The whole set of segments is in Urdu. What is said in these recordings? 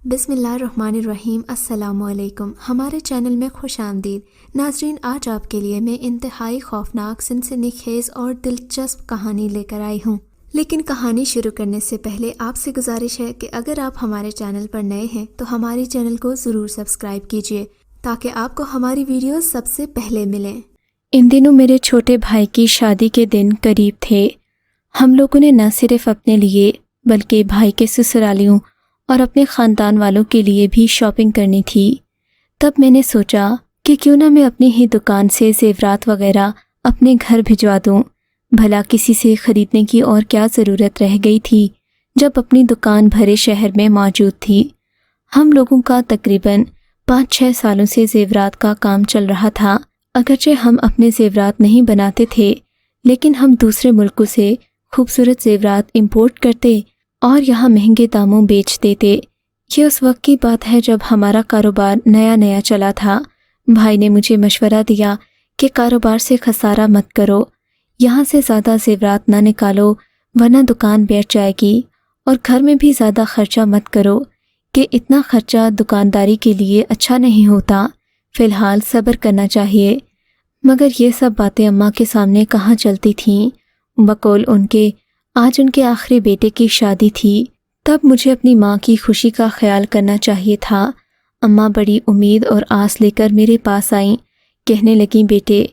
بسم اللہ الرحمن الرحیم۔ السلام علیکم، ہمارے چینل میں خوش آمدید ناظرین۔ آج آپ کے لیے میں انتہائی خوفناک، سنسنی خیز اور دلچسپ کہانی لے کر آئی ہوں، لیکن کہانی شروع کرنے سے پہلے آپ سے گزارش ہے کہ اگر آپ ہمارے چینل پر نئے ہیں تو ہمارے چینل کو ضرور سبسکرائب کیجیے تاکہ آپ کو ہماری ویڈیوز سب سے پہلے ملیں۔ ان دنوں میرے چھوٹے بھائی کی شادی کے دن قریب تھے۔ ہم لوگوں نے نہ صرف اپنے لیے بلکہ بھائی کے سسرالیوں اور اپنے خاندان والوں کے لیے بھی شاپنگ کرنی تھی۔ تب میں نے سوچا کہ کیوں نہ میں اپنی ہی دکان سے زیورات وغیرہ اپنے گھر بھجوا دوں، بھلا کسی سے خریدنے کی اور کیا ضرورت رہ گئی تھی جب اپنی دکان بھرے شہر میں موجود تھی۔ ہم لوگوں کا تقریباً 5-6 سالوں سے زیورات کا کام چل رہا تھا۔ اگرچہ ہم اپنے زیورات نہیں بناتے تھے، لیکن ہم دوسرے ملکوں سے خوبصورت زیورات امپورٹ کرتے اور یہاں مہنگے داموں بیچ دیتے۔ یہ اس وقت کی بات ہے جب ہمارا کاروبار نیا نیا چلا تھا۔ بھائی نے مجھے مشورہ دیا کہ کاروبار سے خسارہ مت کرو، یہاں سے زیادہ زیورات نہ نکالو ورنہ دکان بیٹھ جائے گی، اور گھر میں بھی زیادہ خرچہ مت کرو کہ اتنا خرچہ دکانداری کے لیے اچھا نہیں ہوتا، فی الحال صبر کرنا چاہیے۔ مگر یہ سب باتیں اماں کے سامنے کہاں چلتی تھیں؟ بقول ان کے آج ان کے آخری بیٹے کی شادی تھی، تب مجھے اپنی ماں کی خوشی کا خیال کرنا چاہیے تھا۔ اماں بڑی امید اور آس لے کر میرے پاس آئیں، کہنے لگیں، بیٹے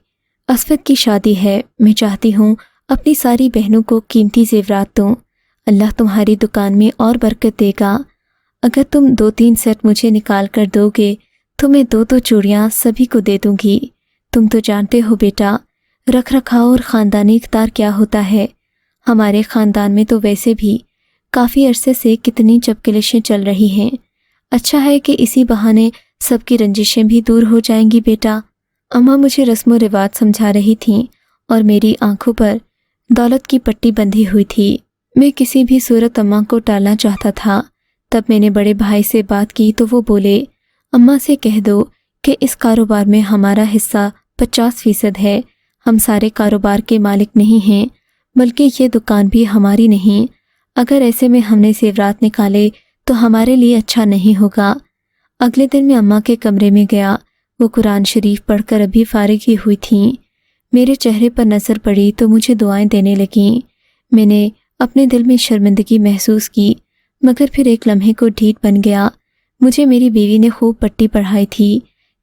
اسود کی شادی ہے، میں چاہتی ہوں اپنی ساری بہنوں کو قیمتی زیورات دوں، اللہ تمہاری دکان میں اور برکت دے گا۔ اگر تم 2-3 سیٹ مجھے نکال کر دو گے تو میں 2 چوڑیاں سبھی کو دے دوں گی۔ تم تو جانتے ہو بیٹا، رکھ رکھاؤ اور خاندانی اقدار کیا ہوتا ہے۔ ہمارے خاندان میں تو ویسے بھی کافی عرصے سے کتنی چپکلشیں چل رہی ہیں، اچھا ہے کہ اسی بہانے سب کی رنجشیں بھی دور ہو جائیں گی بیٹا۔ اماں مجھے رسم و رواج سمجھا رہی تھیں اور میری آنکھوں پر دولت کی پٹی بندھی ہوئی تھی۔ میں کسی بھی صورت اماں کو ٹالنا چاہتا تھا۔ تب میں نے بڑے بھائی سے بات کی تو وہ بولے، اماں سے کہہ دو کہ اس کاروبار میں ہمارا حصہ 50% ہے، ہم سارے کاروبار کے مالک نہیں ہیں، بلکہ یہ دکان بھی ہماری نہیں، اگر ایسے میں ہم نے زیورات نکالے تو ہمارے لیے اچھا نہیں ہوگا۔ اگلے دن میں اماں کے کمرے میں گیا، وہ قرآن شریف پڑھ کر ابھی فارغ ہی ہوئی تھیں۔ میرے چہرے پر نظر پڑی تو مجھے دعائیں دینے لگیں۔ میں نے اپنے دل میں شرمندگی محسوس کی، مگر پھر ایک لمحے کو ڈھیٹ بن گیا۔ مجھے میری بیوی نے خوب پٹی پڑھائی تھی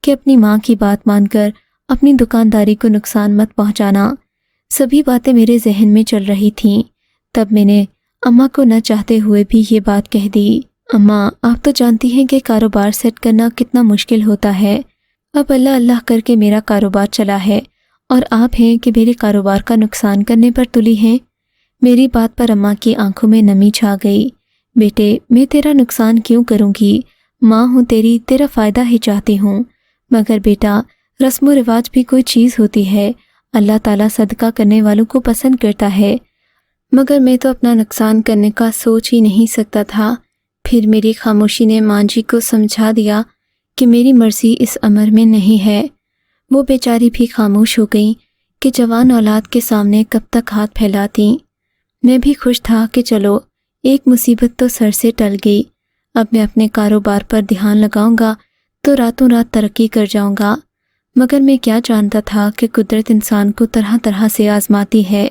کہ اپنی ماں کی بات مان کر اپنی دکانداری کو نقصان مت پہنچانا۔ سبھی باتیں میرے ذہن میں چل رہی تھیں۔ تب میں نے اماں کو نہ چاہتے ہوئے بھی یہ بات کہہ دی، اماں آپ تو جانتی ہیں کہ کاروبار سیٹ کرنا کتنا مشکل ہوتا ہے، اب اللہ اللہ کر کے میرا کاروبار چلا ہے اور آپ ہیں کہ میرے کاروبار کا نقصان کرنے پر تلی ہیں۔ میری بات پر اماں کی آنکھوں میں نمی چھا گئی۔ بیٹے میں تیرا نقصان کیوں کروں گی، ماں ہوں تیری، تیرا فائدہ ہی چاہتی ہوں، مگر بیٹا رسم و رواج بھی کوئی چیز ہوتی ہے، اللہ تعالیٰ صدقہ کرنے والوں کو پسند کرتا ہے، مگر میں تو اپنا نقصان کرنے کا سوچ ہی نہیں سکتا تھا۔ پھر میری خاموشی نے ماں جی کو سمجھا دیا کہ میری مرضی اس امر میں نہیں ہے۔ وہ بیچاری بھی خاموش ہو گئیں کہ جوان اولاد کے سامنے کب تک ہاتھ پھیلاتیں۔ میں بھی خوش تھا کہ چلو ایک مصیبت تو سر سے ٹل گئی، اب میں اپنے کاروبار پر دھیان لگاؤں گا تو راتوں رات ترقی کر جاؤں گا۔ مگر میں کیا جانتا تھا کہ قدرت انسان کو طرح طرح سے آزماتی ہے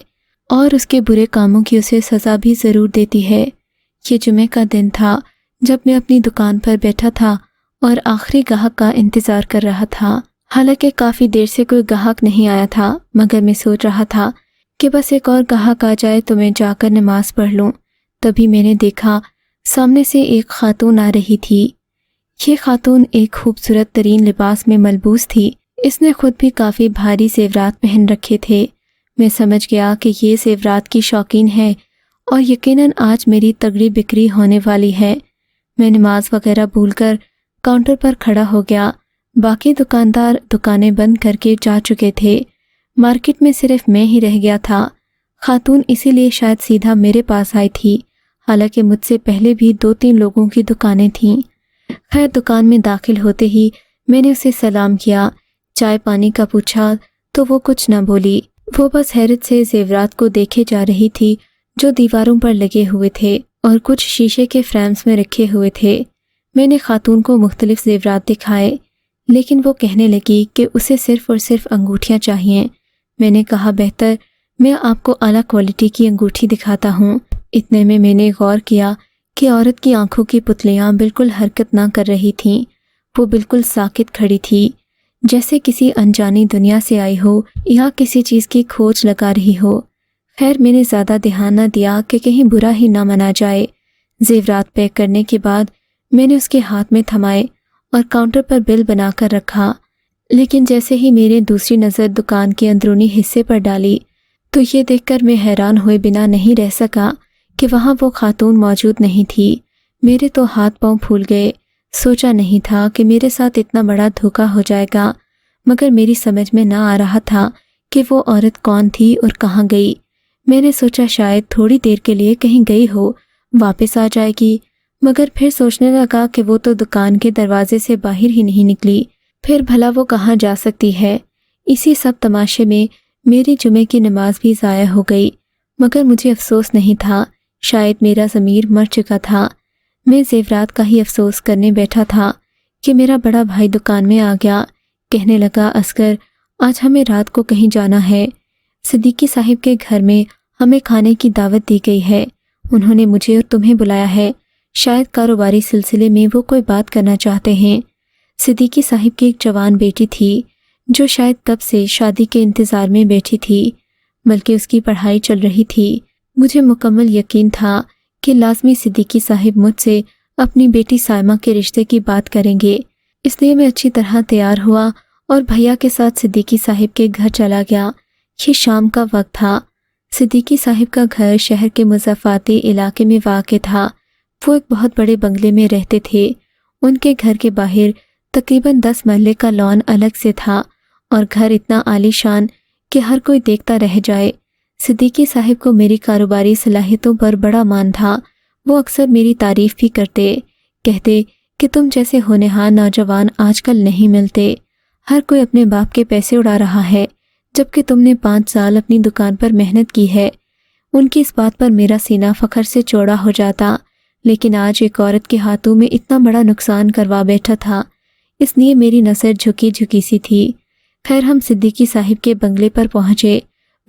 اور اس کے برے کاموں کی اسے سزا بھی ضرور دیتی ہے۔ یہ جمعے کا دن تھا جب میں اپنی دکان پر بیٹھا تھا اور آخری گاہک کا انتظار کر رہا تھا۔ حالانکہ کافی دیر سے کوئی گاہک نہیں آیا تھا، مگر میں سوچ رہا تھا کہ بس ایک اور گاہک آ جائے تو میں جا کر نماز پڑھ لوں۔ تبھی میں نے دیکھا سامنے سے ایک خاتون آ رہی تھی۔ یہ خاتون ایک خوبصورت ترین لباس میں ملبوس تھی، اس نے خود بھی کافی بھاری زیورات پہن رکھے تھے۔ میں سمجھ گیا کہ یہ زیورات کی شوقین ہے اور یقیناً آج میری تگڑی بکری ہونے والی ہے۔ میں نماز وغیرہ بھول کر کاؤنٹر پر کھڑا ہو گیا۔ باقی دکاندار دکانیں بند کر کے جا چکے تھے، مارکیٹ میں صرف میں ہی رہ گیا تھا۔ خاتون اسی لیے شاید سیدھا میرے پاس آئی تھی، حالانکہ مجھ سے پہلے بھی 2-3 لوگوں کی دکانیں تھیں۔ خیر دکان میں داخل ہوتے ہی میں نے اسے سلام کیا، چائے پانی کا پوچھا تو وہ کچھ نہ بولی، وہ بس حیرت سے زیورات کو دیکھے جا رہی تھی جو دیواروں پر لگے ہوئے تھے اور کچھ شیشے کے فریمز میں رکھے ہوئے تھے۔ میں نے خاتون کو مختلف زیورات دکھائے، لیکن وہ کہنے لگی کہ اسے صرف اور صرف انگوٹھیاں چاہئیں۔ میں نے کہا بہتر میں آپ کو اعلیٰ کوالٹی کی انگوٹھی دکھاتا ہوں۔ اتنے میں نے غور کیا کہ عورت کی آنکھوں کی پتلیاں بالکل حرکت نہ کر رہی تھیں، وہ بالکل ساکت کھڑی تھی، جیسے کسی انجانی دنیا سے آئی ہو یا کسی چیز کی کھوج لگا رہی ہو۔ خیر میں نے زیادہ دھیان نہ دیا کہ کہیں برا ہی نہ منا جائے۔ زیورات پیک کرنے کے بعد میں نے اس کے ہاتھ میں تھمائے اور کاؤنٹر پر بل بنا کر رکھا، لیکن جیسے ہی میں نے دوسری نظر دکان کے اندرونی حصے پر ڈالی تو یہ دیکھ کر میں حیران ہوئے بنا نہیں رہ سکا کہ وہاں وہ خاتون موجود نہیں تھی۔ میرے تو ہاتھ پاؤں پھول گئے۔ سوچا نہیں تھا کہ میرے ساتھ اتنا بڑا دھوکا ہو جائے گا، مگر میری سمجھ میں نہ آ رہا تھا کہ وہ عورت کون تھی اور کہاں گئی۔ میں نے سوچا شاید تھوڑی دیر کے لیے کہیں گئی ہو، واپس آ جائے گی، مگر پھر سوچنے لگا کہ وہ تو دکان کے دروازے سے باہر ہی نہیں نکلی، پھر بھلا وہ کہاں جا سکتی ہے۔ اسی سب تماشے میں میری جمعے کی نماز بھی ضائع ہو گئی، مگر مجھے افسوس نہیں تھا، شاید میرا ضمیر مر چکا تھا۔ میں زیورات کا ہی افسوس کرنے بیٹھا تھا کہ میرا بڑا بھائی دکان میں آ گیا، کہنے لگا اصغر آج ہمیں رات کو کہیں جانا ہے، صدیقی صاحب کے گھر میں ہمیں کھانے کی دعوت دی گئی ہے، انہوں نے مجھے اور تمہیں بلایا ہے، شاید کاروباری سلسلے میں وہ کوئی بات کرنا چاہتے ہیں۔ صدیقی صاحب کی ایک جوان بیٹی تھی جو شاید کب سے شادی کے انتظار میں بیٹھی تھی، بلکہ اس کی پڑھائی چل رہی تھی۔ مجھے مکمل یقین تھا کہ لازمی صدیقی صاحب مجھ سے اپنی بیٹی سائمہ کے رشتے کی بات کریں گے، اس لیے میں اچھی طرح تیار ہوا اور بھیا کے ساتھ صدیقی صاحب کے گھر چلا گیا۔ یہ شام کا وقت تھا۔ صدیقی صاحب کا گھر شہر کے مضافاتی علاقے میں واقع تھا۔ وہ ایک بہت بڑے بنگلے میں رہتے تھے۔ ان کے گھر کے باہر تقریباً 10 مرلے کا لان الگ سے تھا اور گھر اتنا عالی شان کہ ہر کوئی دیکھتا رہ جائے۔ صدیقی صاحب کو میری کاروباری صلاحیتوں پر بڑا مان تھا۔ وہ اکثر میری تعریف بھی کرتے، کہتے کہ تم جیسے ہونہار نوجوان آج کل نہیں ملتے، ہر کوئی اپنے باپ کے پیسے اڑا رہا ہے، جبکہ تم نے 5 سال اپنی دکان پر محنت کی ہے۔ ان کی اس بات پر میرا سینہ فخر سے چوڑا ہو جاتا، لیکن آج ایک عورت کے ہاتھوں میں اتنا بڑا نقصان کروا بیٹھا تھا، اس لیے میری نظر جھکی جھکی سی تھی۔ خیر ہم صدیقی صاحب کے بنگلے پر پہنچے۔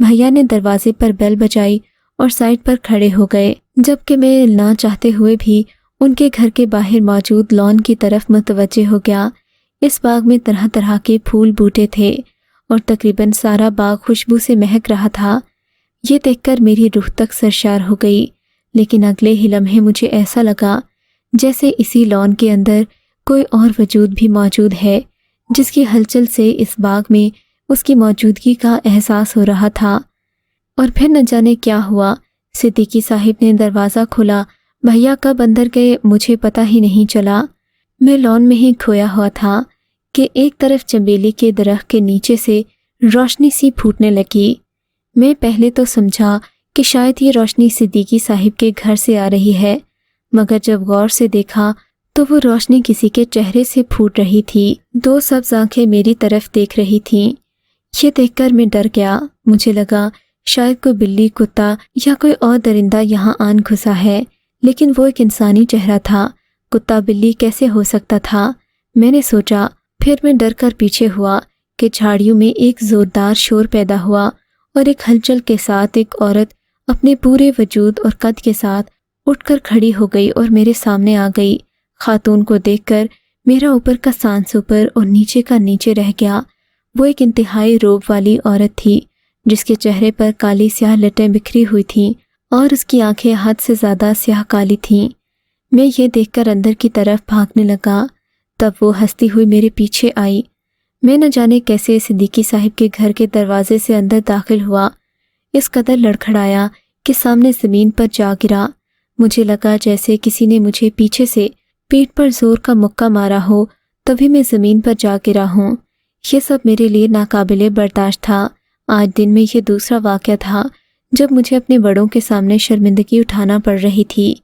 بھیا نے دروازے پر بیل بجائی اور سائڈ پر کھڑے ہو گئے، جبکہ میں نہ چاہتے ہوئے بھی ان کے گھر کے باہر موجود لان کی طرف متوجہ ہو گیا۔ اس باغ میں طرح طرح کے پھول بوٹے تھے اور تقریباً سارا باغ خوشبو سے مہک رہا تھا۔ یہ دیکھ کر میری روح تک سرشار ہو گئی، لیکن اگلے ہی لمحے مجھے ایسا لگا جیسے اسی لان کے اندر کوئی اور وجود بھی موجود ہے، جس کی ہلچل سے اس باغ میں اس کی موجودگی کا احساس ہو رہا تھا۔ اور پھر نہ جانے کیا ہوا، صدیقی صاحب نے دروازہ کھولا، بھیا کب اندر گئے مجھے پتہ ہی نہیں چلا۔ میں لان میں ہی کھویا ہوا تھا کہ ایک طرف چنبیلی کے درخت کے نیچے سے روشنی سی پھوٹنے لگی۔ میں پہلے تو سمجھا کہ شاید یہ روشنی صدیقی صاحب کے گھر سے آ رہی ہے، مگر جب غور سے دیکھا تو وہ روشنی کسی کے چہرے سے پھوٹ رہی تھی۔ 2 سبز آنکھیں میری طرف دیکھ رہی تھیں۔ یہ دیکھ کر میں ڈر گیا۔ مجھے لگا شاید کوئی بلی، کتا یا کوئی اور درندہ یہاں آن گھسا ہے، لیکن وہ ایک انسانی چہرہ تھا۔ کتا بلی کیسے ہو سکتا تھا، میں نے سوچا۔ پھر میں ڈر کر پیچھے ہوا کہ جھاڑیوں میں ایک زوردار شور پیدا ہوا اور ایک ہلچل کے ساتھ ایک عورت اپنے پورے وجود اور قد کے ساتھ اٹھ کر کھڑی ہو گئی اور میرے سامنے آ گئی۔ خاتون کو دیکھ کر میرا اوپر کا سانس اوپر اور نیچے کا نیچے رہ گیا۔ وہ ایک انتہائی روب والی عورت تھی جس کے چہرے پر کالی سیاہ لٹیں بکھری ہوئی تھیں اور اس کی آنکھیں حد سے زیادہ سیاہ کالی تھیں۔ میں یہ دیکھ کر اندر کی طرف بھاگنے لگا، تب وہ ہنستی ہوئی میرے پیچھے آئی۔ میں نہ جانے کیسے صدیقی صاحب کے گھر کے دروازے سے اندر داخل ہوا، اس قدر لڑکھڑایا کہ سامنے زمین پر جا گرا۔ مجھے لگا جیسے کسی نے مجھے پیچھے سے پیٹھ پر زور کا مکہ مارا ہو، تبھی میں زمین پر جا گرا ہوں۔ یہ سب میرے لیے ناقابل برداشت تھا۔ آج دن میں یہ دوسرا واقعہ تھا جب مجھے اپنے بڑوں کے سامنے شرمندگی اٹھانا پڑ رہی تھی۔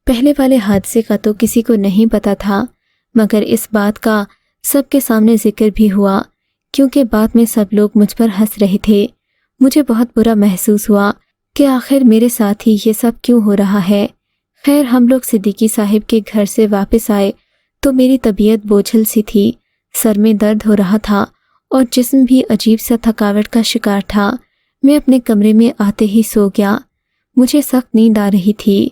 پہلے والے حادثے کا تو کسی کو نہیں پتا تھا، مگر اس بات کا سب کے سامنے ذکر بھی ہوا، کیونکہ بعد میں سب لوگ مجھ پر ہنس رہے تھے۔ مجھے بہت برا محسوس ہوا کہ آخر میرے ساتھ ہی یہ سب کیوں ہو رہا ہے۔ خیر ہم لوگ صدیقی صاحب کے گھر سے واپس آئے تو میری طبیعت بوجھل سی تھی، سر میں درد ہو رہا تھا اور جسم بھی عجیب سا تھکاوٹ کا شکار تھا۔ میں اپنے کمرے میں آتے ہی سو گیا۔ مجھے سخت نیند آ رہی تھی۔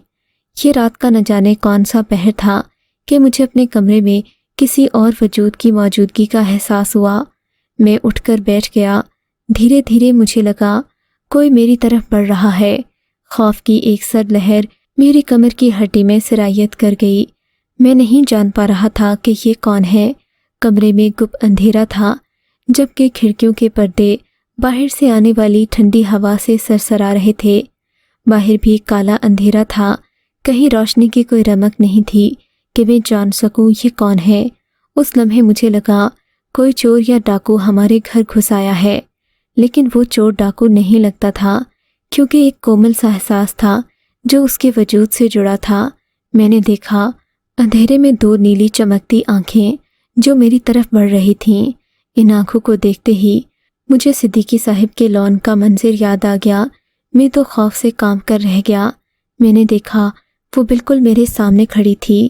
یہ رات کا نہ جانے کون سا پہر تھا کہ مجھے اپنے کمرے میں کسی اور وجود کی موجودگی کا احساس ہوا۔ میں اٹھ کر بیٹھ گیا۔ دھیرے دھیرے مجھے لگا کوئی میری طرف بڑھ رہا ہے۔ خوف کی ایک سرد لہر میری کمر کی ہڈی میں سرایت کر گئی۔ میں نہیں جان پا رہا تھا کہ یہ کون ہے۔ کمرے میں گپ اندھیرا تھا، جبکہ کھڑکیوں کے پردے باہر سے آنے والی ٹھنڈی ہوا سے سرسرا رہے تھے۔ باہر بھی کالا اندھیرا تھا، کہیں روشنی کی کوئی رمق نہیں تھی کہ میں جان سکوں یہ کون ہے۔ اس لمحے مجھے لگا کوئی چور یا ڈاکو ہمارے گھر گھس آیا ہے، لیکن وہ چور ڈاکو نہیں لگتا تھا، کیونکہ ایک کومل سا احساس تھا جو اس کے وجود سے جڑا تھا۔ میں نے دیکھا اندھیرے میں دو نیلی چمکتی آنکھیں جو میری طرف بڑھ رہی تھیں۔ ان آنکھوں کو دیکھتے ہی مجھے صدیقی صاحب کے لان کا منظر یاد آ گیا۔ میں تو خوف سے کانپ کر رہ گیا۔ میں نے دیکھا وہ بالکل میرے سامنے کھڑی تھی۔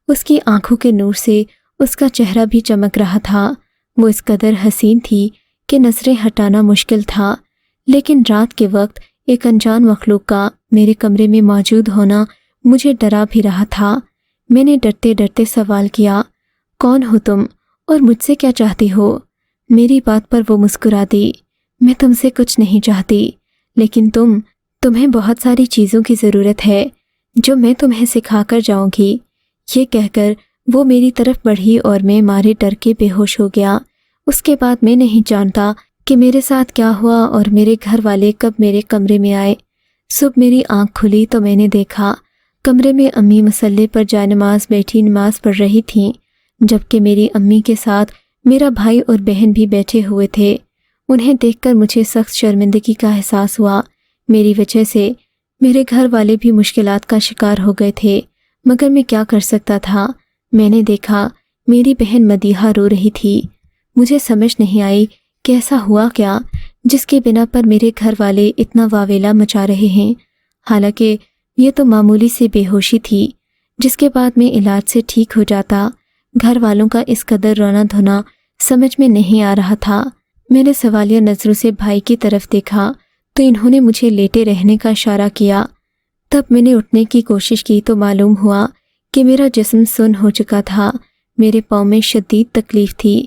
اس کی آنکھوں کے نور سے اس کا چہرہ بھی چمک رہا تھا۔ وہ اس قدر حسین تھی کہ نظریں ہٹانا مشکل تھا، لیکن رات کے وقت ایک انجان مخلوق کا میرے کمرے میں موجود ہونا مجھے ڈرا بھی رہا تھا۔ میں نے ڈرتے ڈرتے سوال کیا، کون ہو تم اور مجھ سے کیا چاہتی ہو؟ میری بات پر وہ مسکرا دی، میں تم سے کچھ نہیں چاہتی، لیکن تمہیں بہت ساری چیزوں کی ضرورت ہے جو میں تمہیں سکھا کر جاؤں گی۔ یہ کہہ کر وہ میری طرف بڑھی اور میں مارے ڈر کے بے ہوش ہو گیا۔ اس کے بعد میں نہیں جانتا کہ میرے ساتھ کیا ہوا اور میرے گھر والے کب میرے کمرے میں آئے۔ صبح میری آنکھ کھلی تو میں نے دیکھا کمرے میں امی مصلے پر جائے نماز بیٹھی نماز پڑھ رہی تھیں، جبکہ میری امی کے ساتھ میرا بھائی اور بہن بھی بیٹھے ہوئے تھے۔ انہیں دیکھ کر مجھے سخت شرمندگی کا احساس ہوا۔ میری وجہ سے میرے گھر والے بھی مشکلات کا شکار ہو گئے تھے، مگر میں کیا کر سکتا تھا؟ میں نے دیکھا میری بہن مدیحہ رو رہی تھی۔ مجھے سمجھ نہیں آئی کہ ایسا ہوا کیا جس کے بنا پر میرے گھر والے اتنا واویلا مچا رہے ہیں۔ حالانکہ یہ تو معمولی سی بے ہوشی تھی جس کے بعد میں علاج سے ٹھیک ہو جاتا۔ گھر والوں کا اس قدر رونا دھونا سمجھ میں نہیں آ رہا تھا۔ میں نے سوالیہ نظروں سے بھائی کی طرف دیکھا تو انہوں نے مجھے لیٹے رہنے کا اشارہ کیا۔ تب میں نے اٹھنے کی کوشش کی تو معلوم ہوا کہ میرا جسم سن ہو چکا تھا۔ میرے پاؤں میں شدید تکلیف تھی۔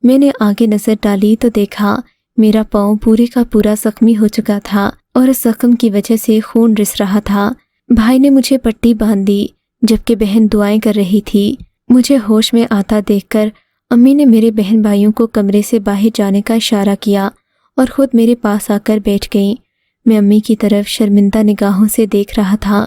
میں نے آگے نظر ڈالی تو دیکھا میرا پاؤں پورے کا پورا زخمی ہو چکا تھا اور اس زخم کی وجہ سے خون رس رہا تھا۔ بھائی نے مجھے پٹی باندھ دی جبکہ بہن دعائیں کر رہی تھی۔ مجھے ہوش میں آتا دیکھ کر امی نے میرے بہن بھائیوں کو کمرے سے باہر جانے کا اشارہ کیا اور خود میرے پاس آ کر بیٹھ گئیں۔ میں امی کی طرف شرمندہ نگاہوں سے دیکھ رہا تھا۔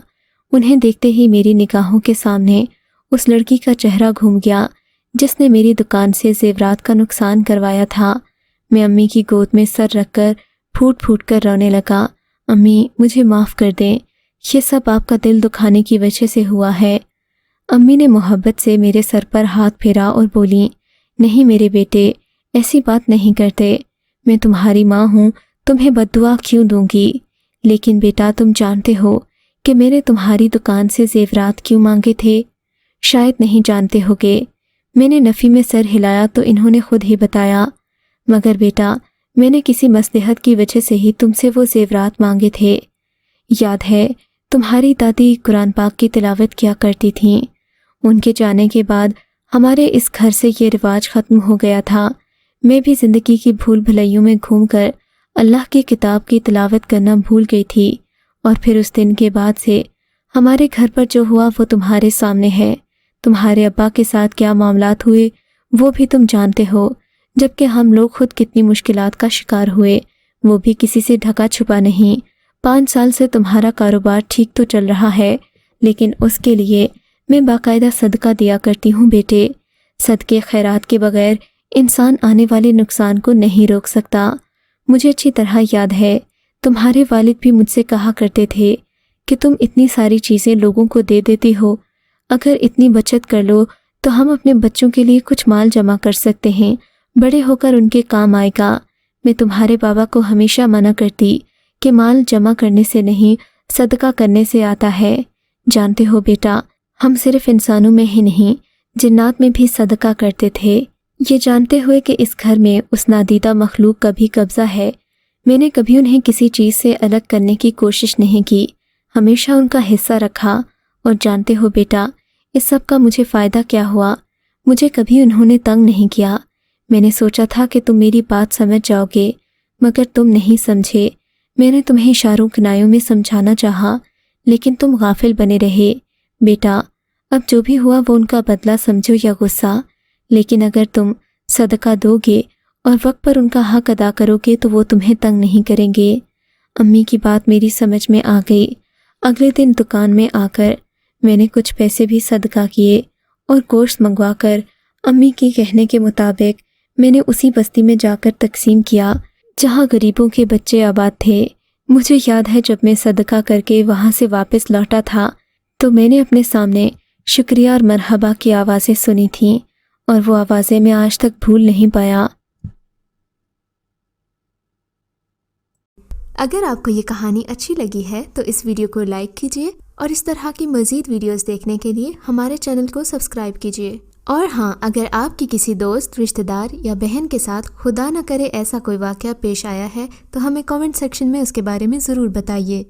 انہیں دیکھتے ہی میری نگاہوں کے سامنے اس لڑکی کا چہرہ گھوم گیا جس نے میری دکان سے زیورات کا نقصان کروایا تھا۔ میں امی کی گود میں سر رکھ کر پھوٹ پھوٹ کر رونے لگا۔ امی مجھے معاف کر دیں، یہ سب آپ کا دل دکھانے کی وجہ سے ہوا ہے۔ امی نے محبت سے میرے سر پر ہاتھ پھیرا اور بولی، نہیں میرے بیٹے، ایسی بات نہیں کرتے، میں تمہاری ماں ہوں، تمہیں بد دعا کیوں دوں گی؟ لیکن بیٹا تم جانتے ہو کہ میں نے تمہاری دکان سے زیورات کیوں مانگے تھے؟ شاید نہیں جانتے ہوگے۔ میں نے نفی میں سر ہلایا تو انہوں نے خود ہی بتایا، مگر بیٹا میں نے کسی مصلحت کی وجہ سے ہی تم سے وہ زیورات مانگے تھے۔ یاد ہے تمہاری دادی قرآن پاک کی تلاوت کیا کرتی تھیں، ان کے جانے کے بعد ہمارے اس گھر سے یہ رواج ختم ہو گیا تھا۔ میں بھی زندگی کی بھول بھلائیوں میں گھوم کر اللہ کی کتاب کی تلاوت کرنا بھول گئی تھی، اور پھر اس دن کے بعد سے ہمارے گھر پر جو ہوا وہ تمہارے سامنے ہے۔ تمہارے ابا کے ساتھ کیا معاملات ہوئے وہ بھی تم جانتے ہو، جبکہ ہم لوگ خود کتنی مشکلات کا شکار ہوئے، وہ بھی کسی سے ڈھکا چھپا نہیں۔ 5 سال سے تمہارا کاروبار ٹھیک تو چل رہا ہے، لیکن اس کے لیے میں باقاعدہ صدقہ دیا کرتی ہوں بیٹے۔ صدقے خیرات کے بغیر انسان آنے والے نقصان کو نہیں روک سکتا۔ مجھے اچھی طرح یاد ہے تمہارے والد بھی مجھ سے کہا کرتے تھے کہ تم اتنی ساری چیزیں لوگوں کو دے دیتی ہو، اگر اتنی بچت کر لو تو ہم اپنے بچوں کے لیے کچھ مال جمع کر سکتے ہیں، بڑے ہو کر ان کے کام آئے گا۔ میں تمہارے بابا کو ہمیشہ منع کرتی کہ مال جمع کرنے سے نہیں صدقہ کرنے سے آتا ہے۔ جانتے ہو بیٹا، ہم صرف انسانوں میں ہی نہیں جنات میں بھی صدقہ کرتے تھے، یہ جانتے ہوئے کہ اس گھر میں اس نادیدہ مخلوق کا بھی قبضہ ہے۔ میں نے کبھی انہیں کسی چیز سے الگ کرنے کی کوشش نہیں کی، ہمیشہ ان کا حصہ رکھا۔ اور جانتے ہو بیٹا، اس سب کا مجھے فائدہ کیا ہوا؟ مجھے کبھی انہوں نے تنگ نہیں کیا۔ میں نے سوچا تھا کہ تم میری بات سمجھ جاؤ گے، مگر تم نہیں سمجھے۔ میں نے تمہیں اشاروں کنایوں میں سمجھانا چاہا، لیکن تم غافل بنے رہے۔ بیٹا، اب جو بھی ہوا وہ ان کا بدلہ سمجھو یا غصہ، لیکن اگر تم صدقہ دو گے اور وقت پر ان کا حق ادا کرو گے تو وہ تمہیں تنگ نہیں کریں گے۔ امی کی بات میری سمجھ میں آ گئی۔ اگلے دن دکان میں آ کر میں نے کچھ پیسے بھی صدقہ کیے اور گوشت منگوا کر امی کے کہنے کے مطابق میں نے اسی بستی میں جا کر تقسیم کیا جہاں غریبوں کے بچے آباد تھے۔ مجھے یاد ہے جب میں صدقہ کر کے وہاں سے واپس لوٹا تھا تو میں نے اپنے سامنے شکریہ اور مرحبا کی آوازیں سنی تھیں، اور وہ آوازیں میں آج تک بھول نہیں پایا۔ اگر آپ کو یہ کہانی اچھی لگی ہے تو اس ویڈیو کو لائک کیجیے اور اس طرح کی مزید ویڈیوز دیکھنے کے لیے ہمارے چینل کو سبسکرائب کیجیے۔ اور ہاں، اگر آپ کی کسی دوست، رشتہ دار یا بہن کے ساتھ خدا نہ کرے ایسا کوئی واقعہ پیش آیا ہے تو ہمیں کامنٹ سیکشن میں اس کے بارے میں ضرور بتائیے۔